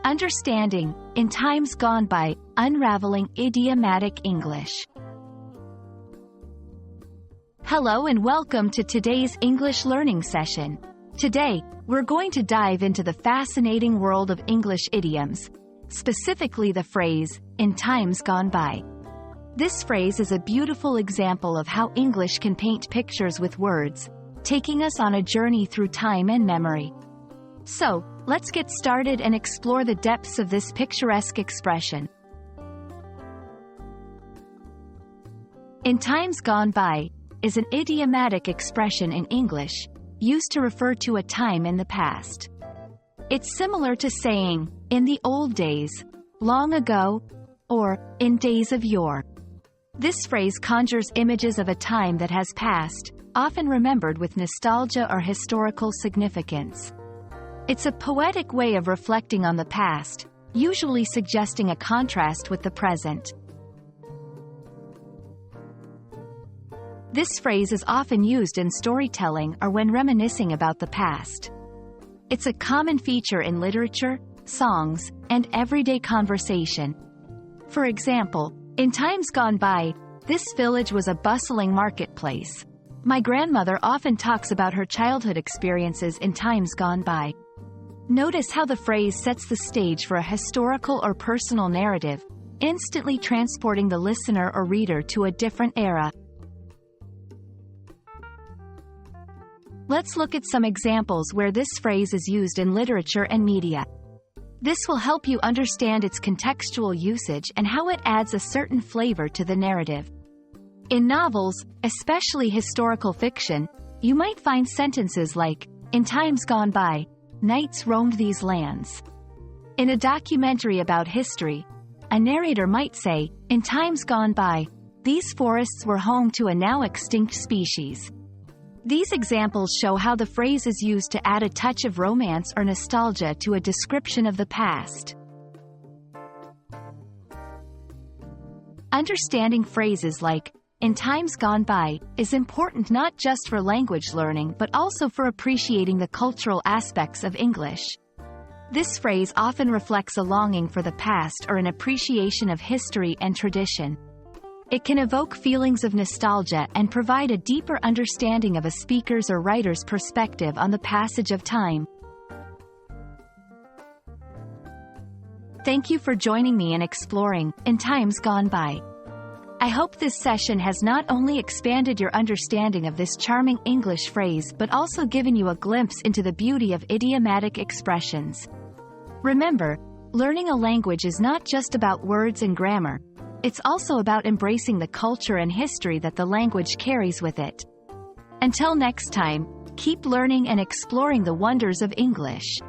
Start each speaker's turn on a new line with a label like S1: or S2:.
S1: Understanding, in times gone by, Unraveling Idiomatic English. Hello and welcome to today's English learning session. Today, we're going to dive into the fascinating world of English idioms, specifically the phrase, in times gone by. This phrase is a beautiful example of how English can paint pictures with words, taking us on a journey through time and memory. So, let's get started and explore the depths of this picturesque expression. In times gone by is an idiomatic expression in English, used to refer to a time in the past. It's similar to saying, in the old days, long ago, or in days of yore. This phrase conjures images of a time that has passed, often remembered with nostalgia or historical significance. It's a poetic way of reflecting on the past, usually suggesting a contrast with the present. This phrase is often used in storytelling or when reminiscing about the past. It's a common feature in literature, songs, and everyday conversation. For example, in times gone by, this village was a bustling marketplace. My grandmother often talks about her childhood experiences in times gone by. Notice how the phrase sets the stage for a historical or personal narrative, instantly transporting the listener or reader to a different era. Let's look at some examples where this phrase is used in literature and media. This will help you understand its contextual usage and how it adds a certain flavor to the narrative. In novels, especially historical fiction, you might find sentences like, in times gone by, knights roamed these lands. In a documentary about history, a narrator might say, in times gone by, these forests were home to a now extinct species. These examples show how the phrase is used to add a touch of romance or nostalgia to a description of the past. Understanding phrases like, in times gone by, is important not just for language learning but also for appreciating the cultural aspects of English. This phrase often reflects a longing for the past or an appreciation of history and tradition. It can evoke feelings of nostalgia and provide a deeper understanding of a speaker's or writer's perspective on the passage of time. Thank you for joining me in exploring, in times gone by. I hope this session has not only expanded your understanding of this charming English phrase but also given you a glimpse into the beauty of idiomatic expressions. Remember, learning a language is not just about words and grammar. It's also about embracing the culture and history that the language carries with it. Until next time, keep learning and exploring the wonders of English.